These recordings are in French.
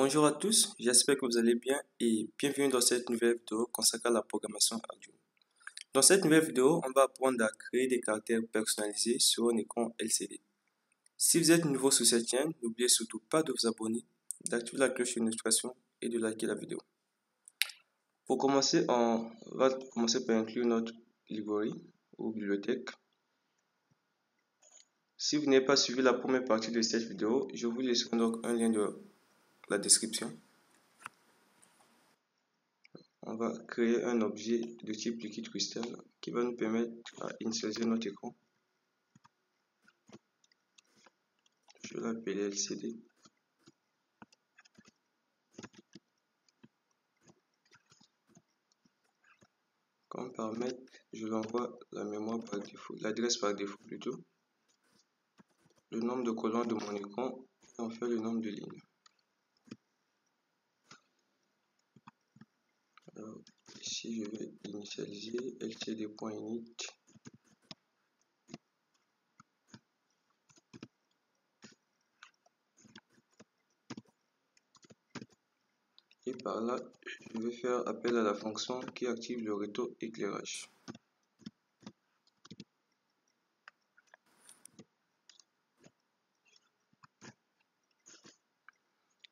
Bonjour à tous, j'espère que vous allez bien et bienvenue dans cette nouvelle vidéo consacrée à la programmation Arduino. Dans cette nouvelle vidéo, on va apprendre à créer des caractères personnalisés sur un écran LCD. Si vous êtes nouveau sur cette chaîne, n'oubliez surtout pas de vous abonner, d'activer la cloche de notification et de liker la vidéo. Pour commencer, on va commencer par inclure notre librairie ou bibliothèque. Si vous n'avez pas suivi la première partie de cette vidéo, je vous laisserai donc un lien dans la description. On va créer un objet de type liquide cristal qui va nous permettre d'initialiser notre écran. Je vais l'appeler LCD. Comme paramètre, je l'envoie la mémoire par défaut, l'adresse par défaut plutôt, le nombre de colonnes de mon écran et en fait le nombre de lignes. Alors, ici je vais initialiser lcd.init. Et par là, je vais faire appel à la fonction qui active le réseau éclairage.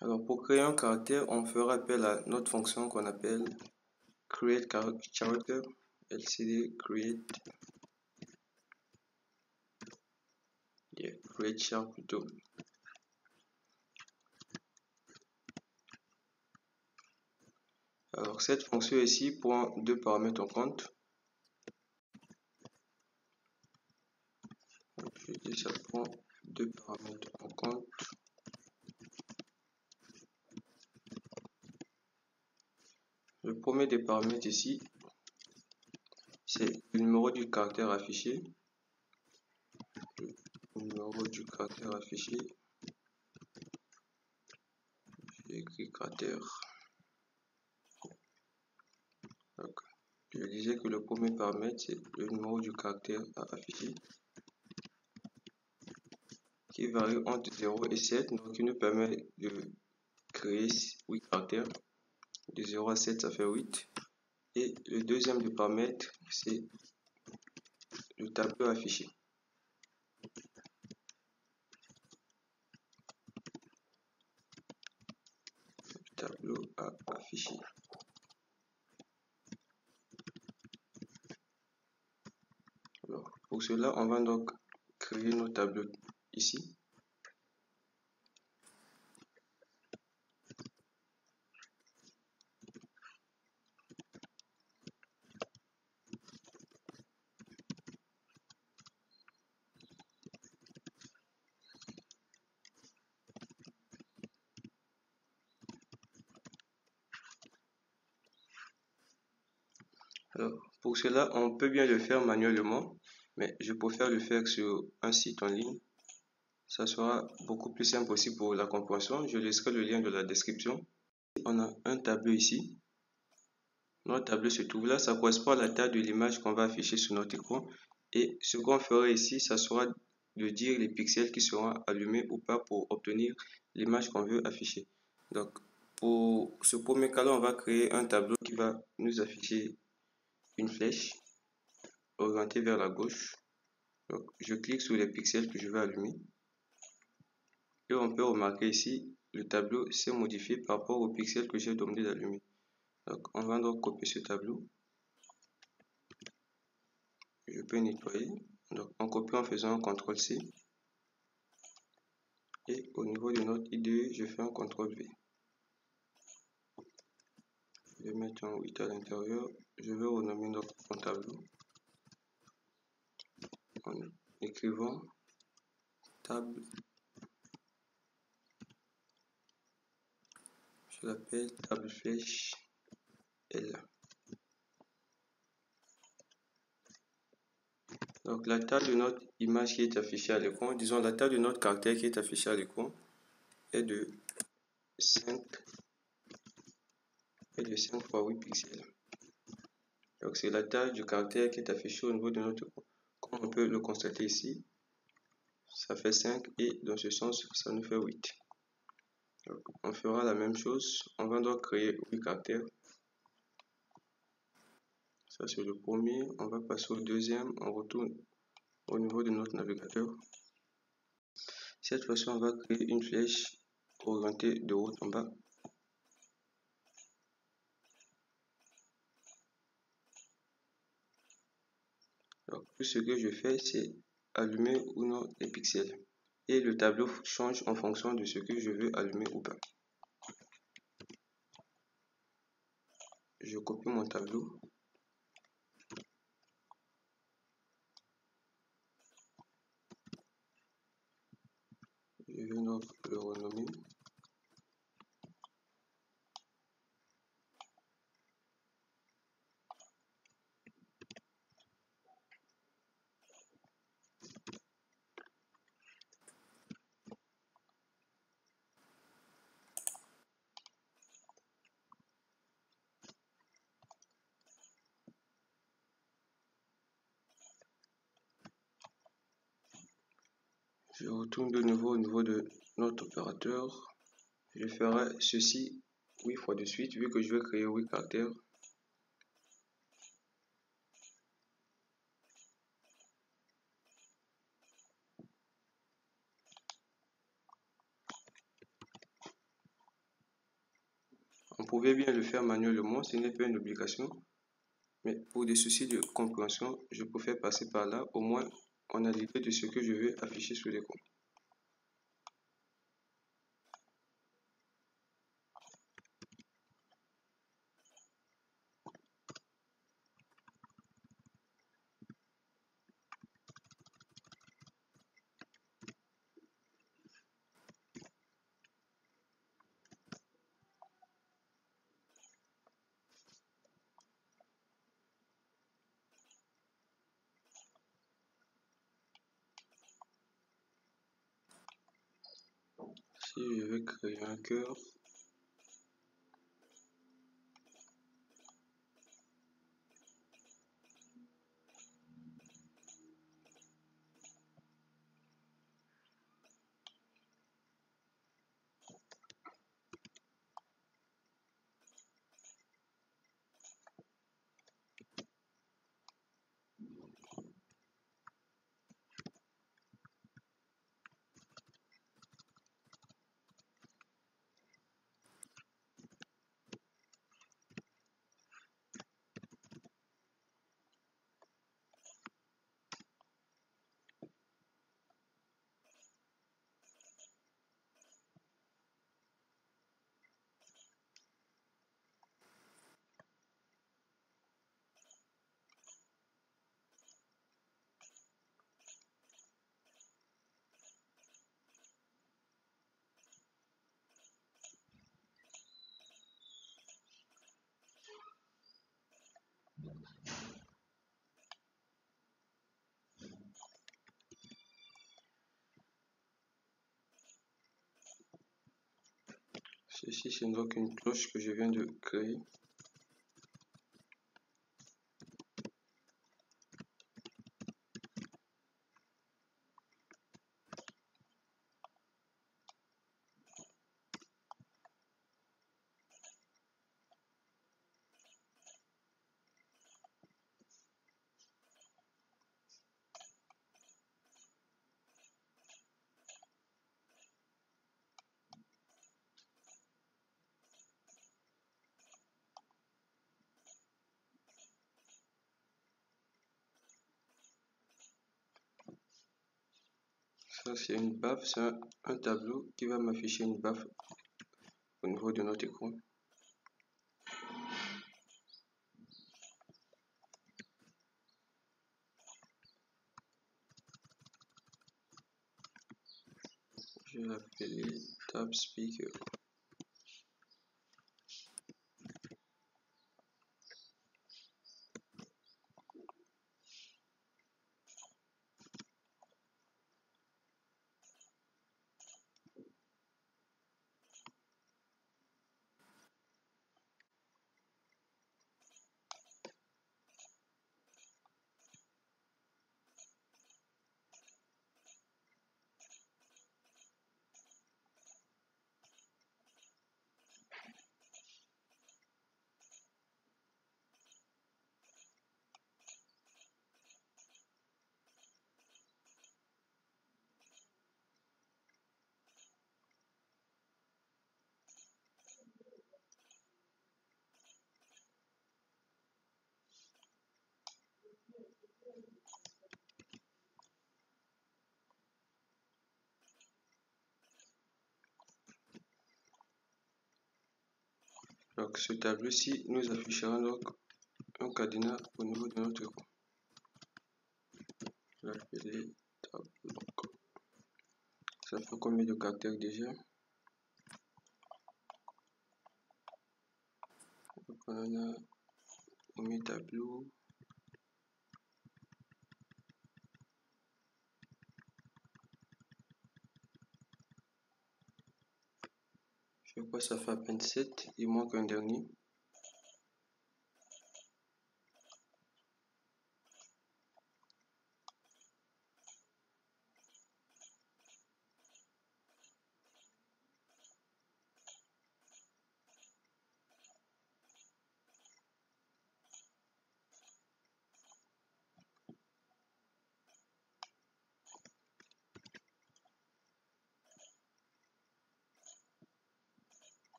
Alors pour créer un caractère, on fera appel à notre fonction qu'on appelle create character, lcd create char plutôt. Alors cette fonction ici prend deux paramètres en compte. Je dis ça prend deux paramètres en compte. Le premier des paramètres ici, c'est le numéro du caractère affiché. Le numéro du caractère affiché. J'ai écrit caractère. Donc, je disais que le premier paramètre, c'est le numéro du caractère à afficher, qui varie entre 0 et 7, donc il nous permet de créer 8 caractères. De 0 à 7, ça fait 8. Et le deuxième du paramètre, c'est le tableau affiché. Le tableau à afficher. Alors, pour cela, on va donc créer nos tableaux ici. Alors, pour cela, on peut bien le faire manuellement, mais je préfère le faire sur un site en ligne. Ça sera beaucoup plus simple aussi pour la compréhension. Je laisserai le lien dans la description. On a un tableau ici. Notre tableau se trouve là. Ça correspond à la taille de l'image qu'on va afficher sur notre écran. Et ce qu'on fera ici, ça sera de dire les pixels qui seront allumés ou pas pour obtenir l'image qu'on veut afficher. Donc, pour ce premier cas-là, on va créer un tableau qui va nous afficher une flèche orientée vers la gauche. Donc, je clique sur les pixels que je vais allumer. Et on peut remarquer ici, le tableau s'est modifié par rapport aux pixels que j'ai demandé d'allumer. Donc, on va donc copier ce tableau. Je peux nettoyer. Donc, on copie en faisant un CTRL-C. Et au niveau de notre IDE, je fais un CTRL-V. Je vais mettre un 8 à l'intérieur. Je vais renommer notre tableau en écrivant table. Je l'appelle table flèche L. Donc la taille de notre image qui est affichée à l'écran, disons la taille de notre caractère qui est affiché à l'écran est de 5 fois 8 pixels. Donc c'est la taille du caractère qui est affiché au niveau de notre écran. Comme on peut le constater ici, ça fait 5 et dans ce sens, ça nous fait 8. Donc, on fera la même chose. On va donc créer 8 caractères. Ça, c'est le premier. On va passer au deuxième. On retourne au niveau de notre navigateur. Cette fois-ci, on va créer une flèche orientée de haut en bas. Donc, tout ce que je fais, c'est allumer ou non les pixels. Et le tableau change en fonction de ce que je veux allumer ou pas. Je copie mon tableau. Je vais donc le renommer. Je retourne de nouveau au niveau de notre opérateur. Je ferai ceci 8 fois de suite, vu que je vais créer 8 caractères. On pouvait bien le faire manuellement, ce n'est pas une obligation. Mais pour des soucis de compréhension, je préfère passer par là. Au moins, on a l'idée de ce que je vais afficher sur l'écran. Si je vais créer un cœur, ceci c'est donc une cloche que je viens de créer. Ça c'est une baffe, c'est un tableau qui va m'afficher une baffe au niveau de notre écran. Je vais l'appeler Tab Speaker. Donc ce tableau-ci nous affichera donc un cadenas au niveau de notre écran. Je vais l'appeler tableau. Ça fait combien de caractères déjà? Donc on a premier tableau. Je vois ça fait à peine 7. Il manque un dernier.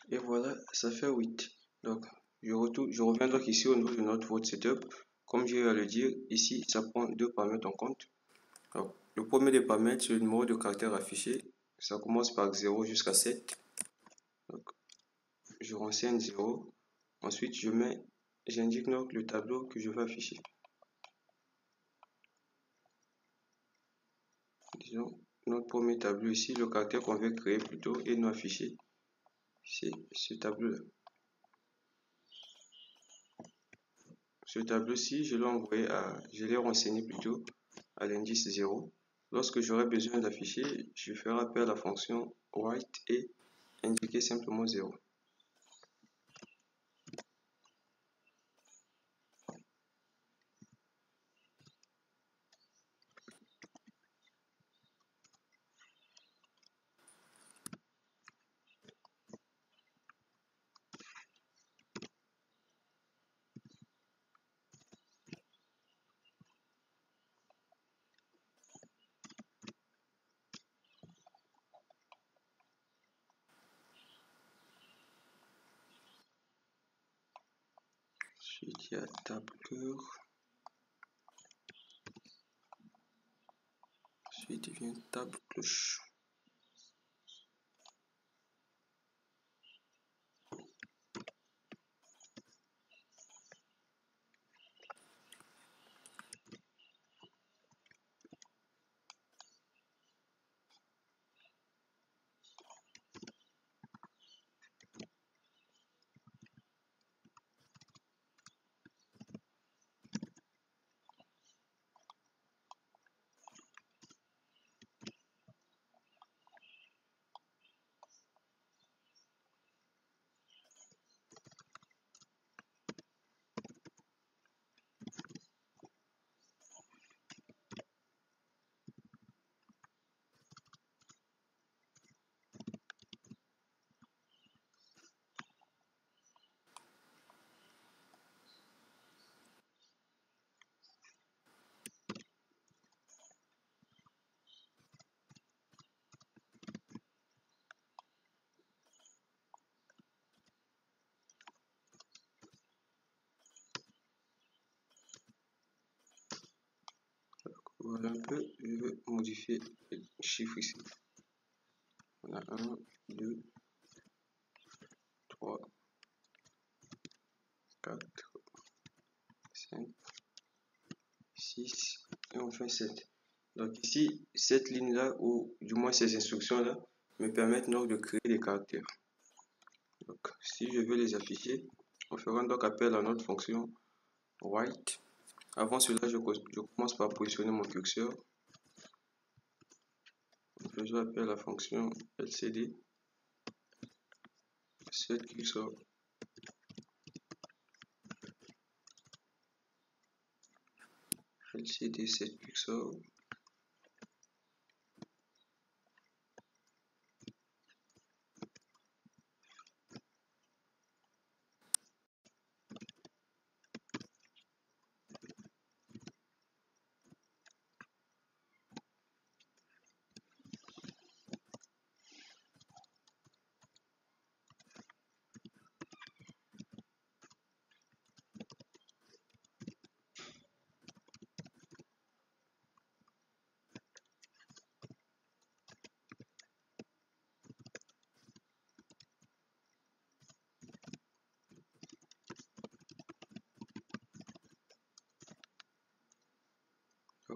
Et voilà, ça fait 8. Donc, je reviens donc ici au niveau de notre vote setup. Comme j'ai eu à le dire, ici, ça prend deux paramètres en compte. Donc, le premier des paramètres, c'est le numéro de caractère affiché. Ça commence par 0 jusqu'à 7. Donc, je renseigne 0. Ensuite, j'indique donc le tableau que je vais afficher. Disons, notre premier tableau ici, le caractère qu'on veut créer plutôt et non affiché, c'est ce tableau-là. Ce tableau-ci, je l'ai renseigné plutôt à l'indice 0. Lorsque j'aurai besoin d'afficher, je ferai appel à la fonction white et indiquer simplement 0. Ensuite, il y a table cœur. Ensuite, il vient table cloche. Voilà un peu, je vais modifier le chiffre ici. On a 1, 2, 3, 4, 5, 6 et enfin 7. Donc ici, cette ligne-là, ou du moins ces instructions-là, me permettent donc de créer des caractères. Donc si je veux les afficher, on fera donc appel à notre fonction white. Avant cela, je commence par positionner mon curseur. Je vais appeler la fonction lcd set cursor. lcd set cursor.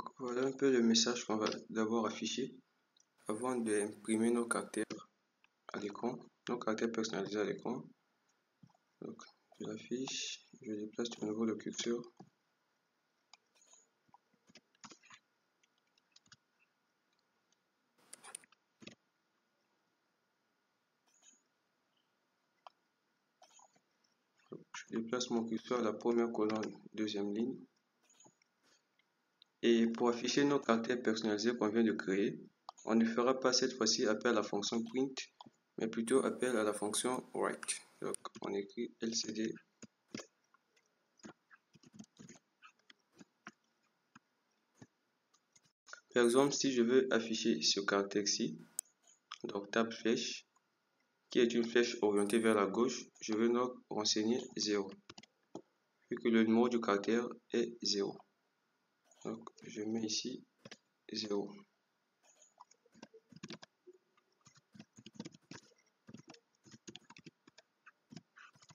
Donc, voilà un peu le message qu'on va d'abord afficher avant d'imprimer nos caractères à l'écran, nos caractères personnalisés à l'écran. Donc, je l'affiche, je déplace de nouveau le curseur. Je déplace mon curseur à la première colonne, deuxième ligne. Et pour afficher nos caractères personnalisés qu'on vient de créer, on ne fera pas cette fois-ci appel à la fonction print, mais plutôt appel à la fonction write. Donc, on écrit LCD. Par exemple, si je veux afficher ce caractère-ci, donc tab flèche, qui est une flèche orientée vers la gauche, je veux donc renseigner 0, vu que le numéro du caractère est 0. Donc, je mets ici 0.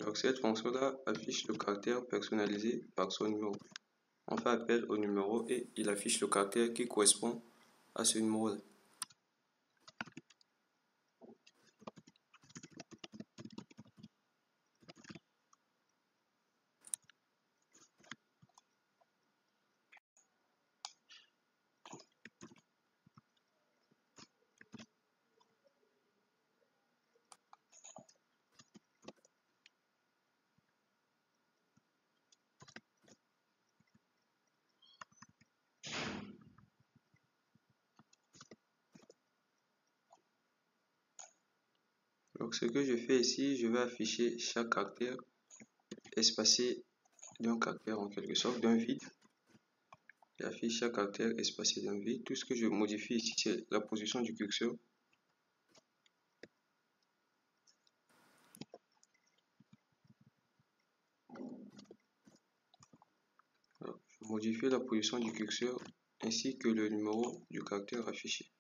Donc, cette fonction-là affiche le caractère personnalisé par son numéro. On fait appel au numéro et il affiche le caractère qui correspond à ce numéro-là. Donc, ce que je fais ici, je vais afficher chaque caractère espacé d'un caractère en quelque sorte, d'un vide. J'affiche chaque caractère espacé d'un vide. Tout ce que je modifie ici, c'est la position du curseur. Alors, je modifie la position du curseur ainsi que le numéro du caractère affiché.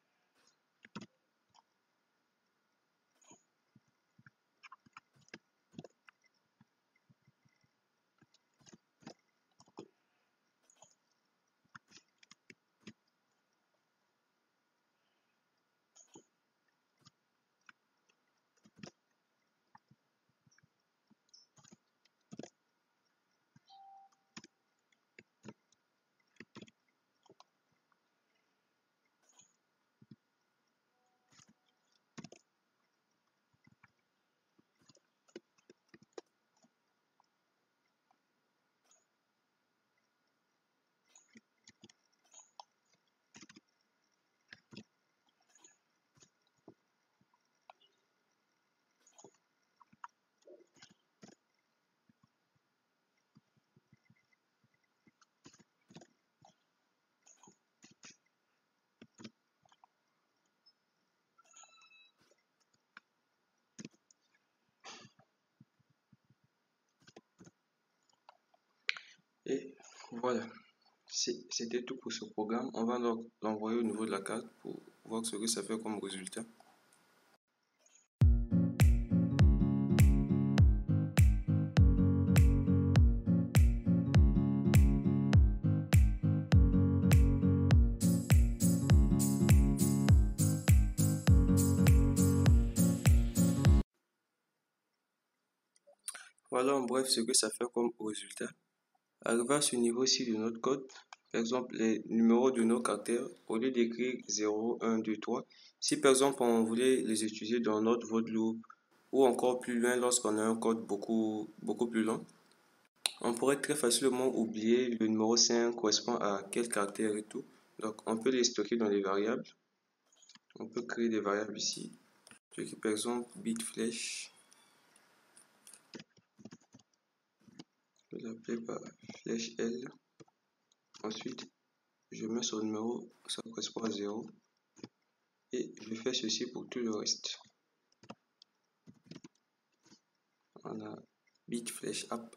Et voilà, c'était tout pour ce programme. On va donc l'envoyer au niveau de la carte pour voir ce que ça fait comme résultat. Voilà en bref ce que ça fait comme résultat. Arrivé à ce niveau-ci de notre code, par exemple les numéros de nos caractères, au lieu d'écrire 0, 1, 2, 3, si par exemple on voulait les utiliser dans notre void loop ou encore plus loin lorsqu'on a un code beaucoup plus long, on pourrait très facilement oublier le numéro 5 correspond à quel caractère et tout. Donc on peut les stocker dans les variables. On peut créer des variables ici. Je crée par exemple bit flèche. Je vais l'appeler par flèche L. Ensuite, je mets son numéro, ça correspond à 0. Et je fais ceci pour tout le reste. On a bit flèche app.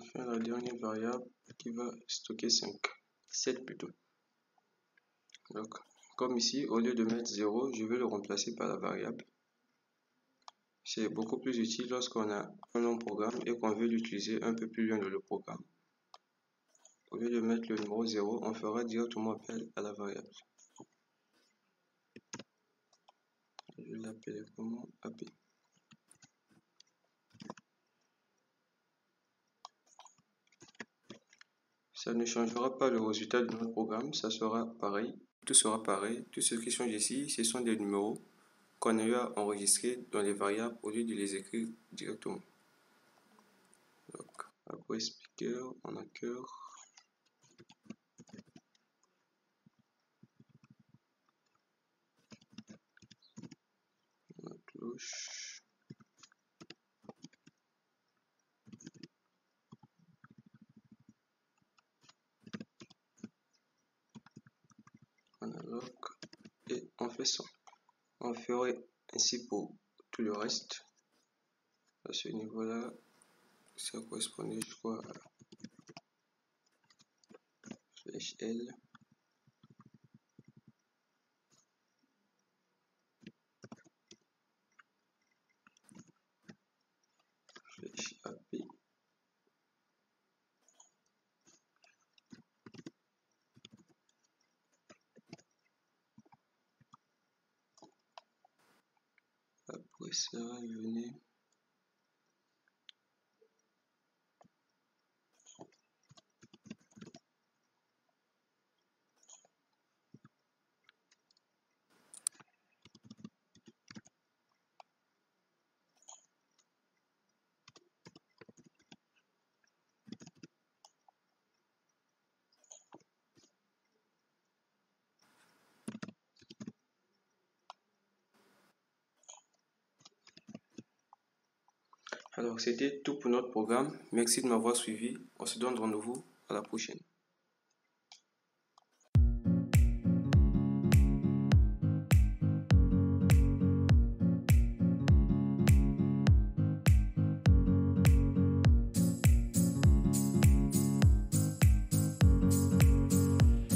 Enfin, la dernière variable qui va stocker 5, 7 plutôt. Donc, comme ici, au lieu de mettre 0, je vais le remplacer par la variable. C'est beaucoup plus utile lorsqu'on a un long programme et qu'on veut l'utiliser un peu plus loin dans le programme. Au lieu de mettre le numéro 0, on fera directement appel à la variable. Je l'appelle comment AP. Ça ne changera pas le résultat de notre programme, ça sera pareil. Tout sera pareil. Tout ce qui change ici, ce sont des numéros qu'on a eu à enregistrer dans les variables au lieu de les écrire directement. Donc, après speaker, on a cœur. On a cloche. On a lock. Et on fait ça. On ferait ainsi pour tout le reste. À ce niveau-là, ça correspondait, je crois, à flèche L. Flèche AP. Après ça, venez. Alors, c'était tout pour notre programme. Merci de m'avoir suivi. On se donne rendez-vous à la prochaine.